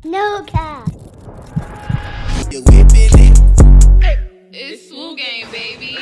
No cap. It's school game, baby.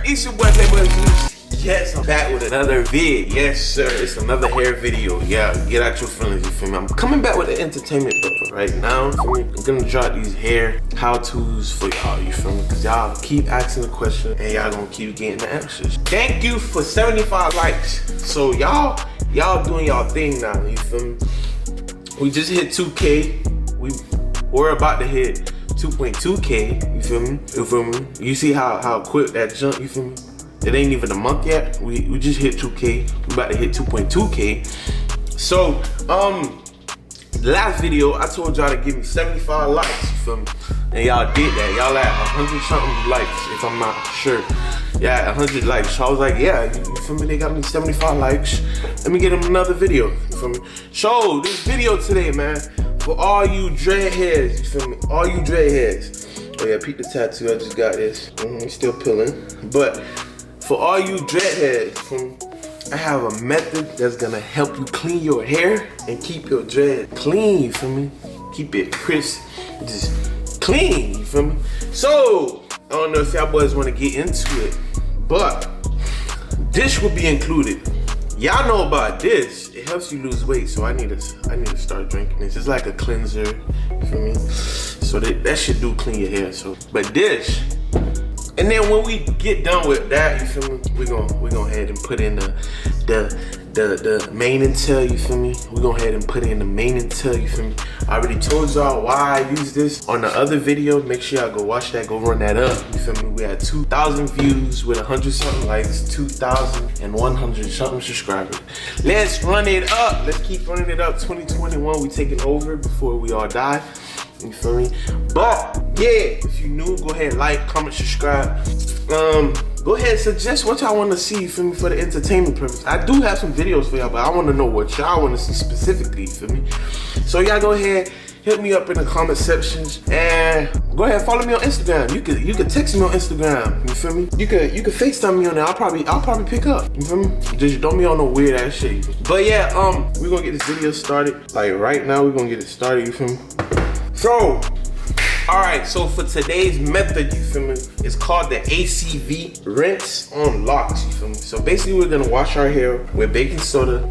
It's your boy Playboi Zuse. Yes, I'm back with another vid. Yes, sir. It's another hair video. Yeah, get out your feelings, you feel me? I'm coming back with an entertainment video right now. I'm gonna drop these hair how-tos for y'all, you feel me? Cause y'all keep asking the question and y'all gonna keep getting the answers. Thank you for 75 likes. So y'all doing y'all thing now, you feel me? We just hit 2K. We're about to hit 2.2K, you feel me? You feel me? You see how quick that jump, you feel me? It ain't even a month yet. We just hit 2K. We about to hit 2.2K. So, the last video, I told y'all to give me 75 likes, you feel me? And y'all did that. Y'all at 100 something likes, if I'm not sure. Yeah, 100 likes. So I was like, yeah, you feel me? They got me 75 likes. Let me get them another video, you feel me? So, this video today, man, for all you dreadheads, you feel me? All you dreadheads. Oh yeah, peep the tattoo, I just got this. Still peeling. But for all you dreadheads, I have a method that's gonna help you clean your hair and keep your dread clean, you feel me? Keep it crisp, just clean, you feel me? So, I don't know if y'all boys wanna get into it, but this will be included. Y'all know about this. It helps you lose weight, so I need to start drinking this. It's like a cleanser, you feel me? So that should do clean your hair. So, but this, and then when we get done with that, you feel me? We gonna head and put in the main and tail, you feel me? We gonna head and put in the main and tail, you feel me? I already told y'all why I use this on the other video. Make sure y'all go watch that, go run that up, you feel me? We had 2,000 views with 100 something likes, 2,100 something subscribers. Let's run it up. Let's keep running it up. 2021, we taking over before we all die. You feel me? But yeah, if you new, go ahead, like, comment, subscribe. Go ahead, suggest what y'all want to see, you feel me, for the entertainment purpose. I do have some videos for y'all, but I want to know what y'all want to see specifically, you feel me? So y'all go ahead, hit me up in the comment sections, and go ahead, follow me on Instagram. You could text me on Instagram, you feel me? You could FaceTime me on there. I'll probably pick up, you feel me? Just don't be on no weird ass shit. But yeah, we're gonna get this video started. Like right now, we're gonna get it started, you feel me? So, alright, so for today's method, you feel me, it's called the ACV rinse on locks, you feel me? So basically we're gonna wash our hair with baking soda,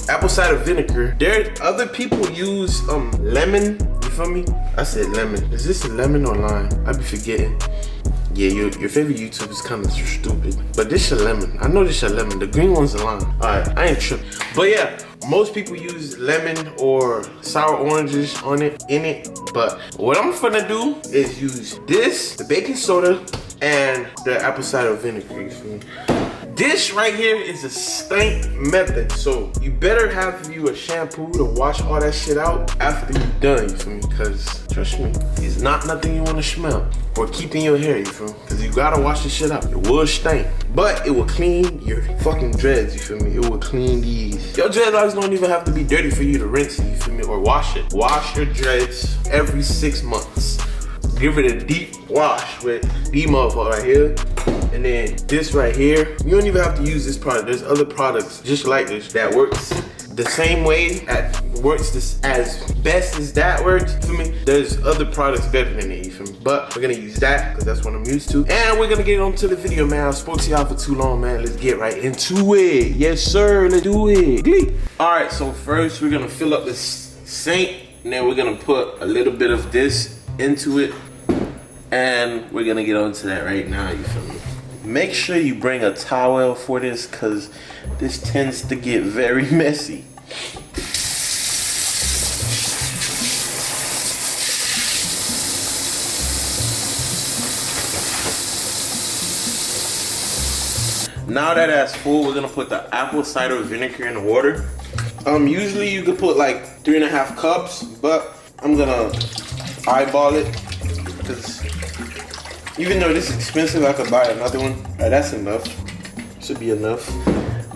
apple cider vinegar. Other people use lemon, you feel me? I said lemon. Is this a lemon or lime? I be forgetting. Yeah, your favorite YouTube is kind of stupid. But this is a lemon. I know this is a lemon. The green one's a lime. Alright, I ain't tripping. But yeah, most people use lemon or sour oranges in it. But what I'm gonna do is use this, the baking soda, and the apple cider vinegar, you feel me? This right here is a stank method, so you better have you a shampoo to wash all that shit out after you're done, you feel me? Cause trust me, it's not nothing you wanna smell or keep in your hair, you feel me? Cause you gotta wash this shit out. It will stink, but it will clean your fucking dreads, you feel me? It will clean these. Your dreadlocks don't even have to be dirty for you to rinse it, you feel me? Or wash it. Wash your dreads every 6 months. Give it a deep wash with these motherfuckers right here. And then this right here, you don't even have to use this product. There's other products just like this that works the same way, works this as best as that works, you feel me? There's other products better than it, you feel me? But we're gonna use that because that's what I'm used to. And we're gonna get on to the video, man. I spoke to y'all for too long, man. Let's get right into it. Yes, sir, let's do it. Glee. All right, so first we're gonna fill up this sink, and then we're gonna put a little bit of this into it. And we're gonna get on to that right now, you feel me? Make sure you bring a towel for this because this tends to get very messy. Now that that's full, we're gonna put the apple cider vinegar in the water. Usually you could put like 3.5 cups, but I'm gonna eyeball it because even though this is expensive, I could buy another one. That's enough. Should be enough.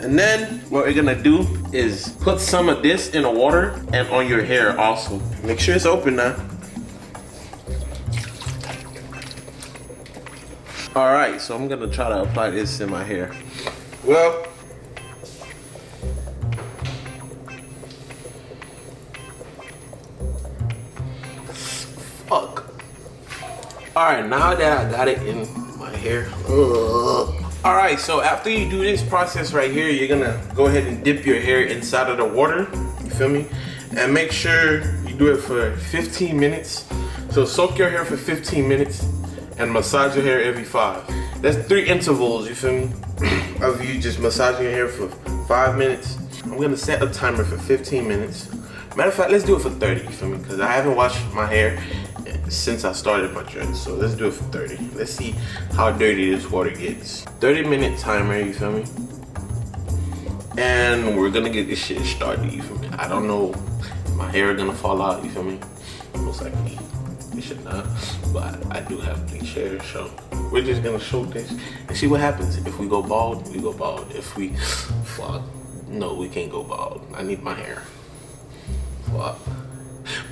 And then what we're gonna do is put some of this in the water and on your hair also. Make sure it's open now. All right, so I'm gonna try to apply this in my hair. Well, fuck. All right, now that I got it in my hair. All right, so after you do this process right here, you're gonna go ahead and dip your hair inside of the water, you feel me? And make sure you do it for 15 minutes. So soak your hair for 15 minutes and massage your hair every 5. That's 3 intervals, you feel me? Of you just massaging your hair for 5 minutes. I'm gonna set a timer for 15 minutes. Matter of fact, let's do it for 30, you feel me? Because I haven't washed my hair since I started my dreads, so let's do it for 30. Let's see how dirty this water gets. 30-minute timer, you feel me? And we're gonna get this shit started, you feel me? I don't know if my hair is gonna fall out, you feel me? Most likely it should not, but I do have bleach hair, so we're just gonna show this and see what happens. If we go bald, we go bald. If we fuck, no, we can't go bald. I need my hair. Fuck.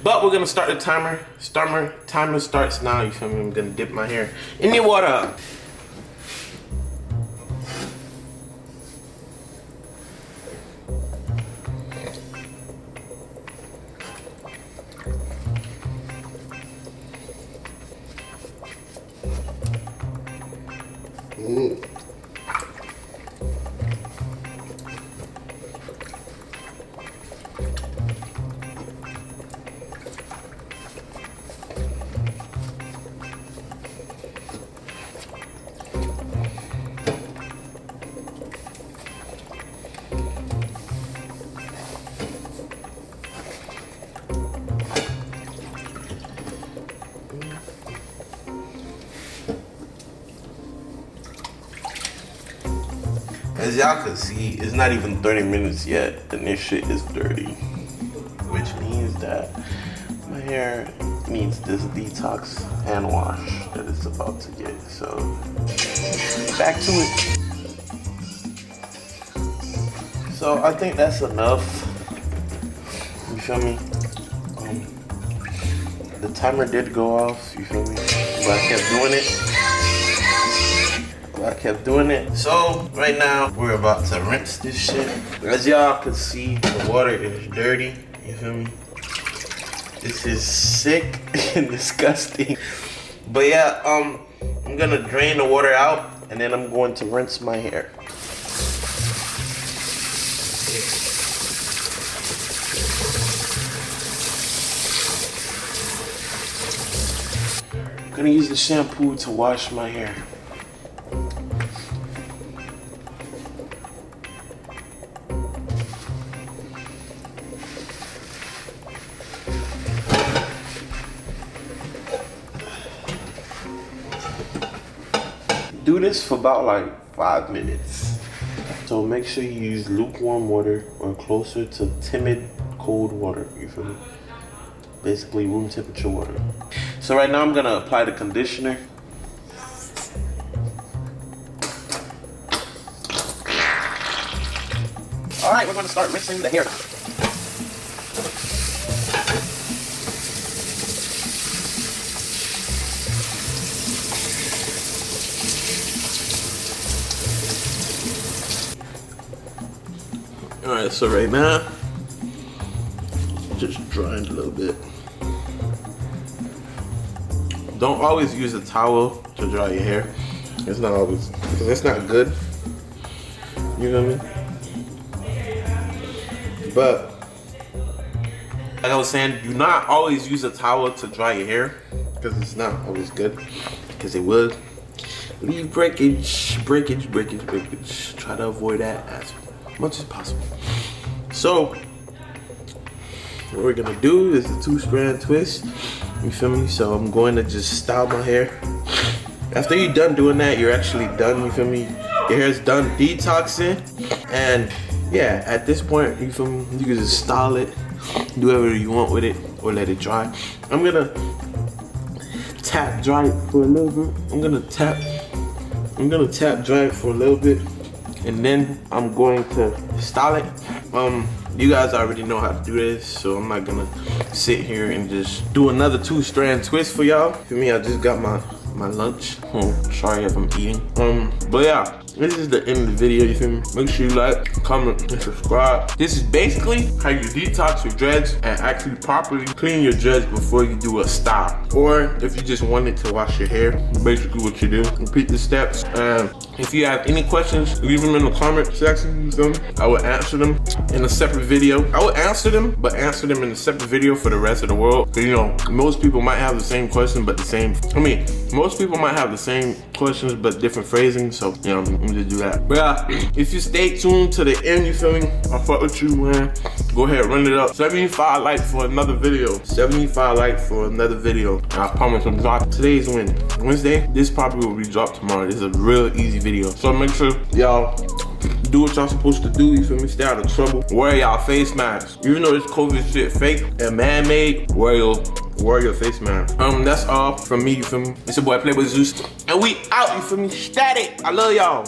But we're gonna start the timer. Timer starts now, you feel me? I'm gonna dip my hair in the water. As y'all can see, it's not even 30 minutes yet, and this shit is dirty. Which means that my hair needs this detox hand wash that it's about to get. So, back to it. So, I think that's enough. You feel me? The timer did go off, you feel me? But I kept doing it. So right now we're about to rinse this shit. As y'all can see, the water is dirty. You feel me? This is sick and disgusting. But yeah, I'm gonna drain the water out and then I'm going to rinse my hair. I'm gonna use the shampoo to wash my hair. Do this for about like 5 minutes. So make sure you use lukewarm water or closer to timid cold water, you feel me? Basically room temperature water. So right now I'm gonna apply the conditioner. All right, we're gonna start rinsing the hair. All right, so right now, just drying a little bit. Don't always use a towel to dry your hair. It's not always, because it's not good. You know what I mean? But, like I was saying, do not always use a towel to dry your hair, because it's not always good. Because it will leave breakage. Try to avoid that as much as possible. So what we're gonna do is the 2-strand twist, you feel me? So I'm going to just style my hair. After you're done doing that, you're actually done, you feel me? Your hair's done detoxing, and yeah, at this point, you feel me? You can just style it, do whatever you want with it, or let it dry. I'm gonna tap dry it for a little bit. I'm gonna tap dry it for a little bit. and then I'm going to style it. You guys already know how to do this, so I'm not gonna sit here and just do another 2-strand twist for y'all. For me, I just got my lunch. Sorry if I'm eating. But yeah, this is the end of the video, you feel me? Make sure you like, comment, and subscribe. This is basically how you detox your dreads and actually properly clean your dreads before you do a style. Or if you just wanted to wash your hair, basically what you do. Repeat the steps. If you have any questions, leave them in the comment section, you feel me? I will answer them in a separate video. I will answer them, but answer them in a separate video for the rest of the world. Cause you know, most people might have the same question, but most people might have the same questions, but different phrasing. So, you know, I'm gonna just do that. But yeah, if you stay tuned to the end, you feel me? I fuck with you, man. Go ahead, run it up. 75 likes for another video. 75 likes for another video. And I promise I'm dropping. Today's Wednesday. This probably will be dropped tomorrow. This is a real easy video. So make sure y'all do what y'all supposed to do, you feel me? Stay out of trouble. Wear y'all face masks. Even though this COVID shit fake and man-made, wear your face mask. That's all from me, you feel me? It's your boy Playboi Zuse. And we out, you feel me? Static. I love y'all.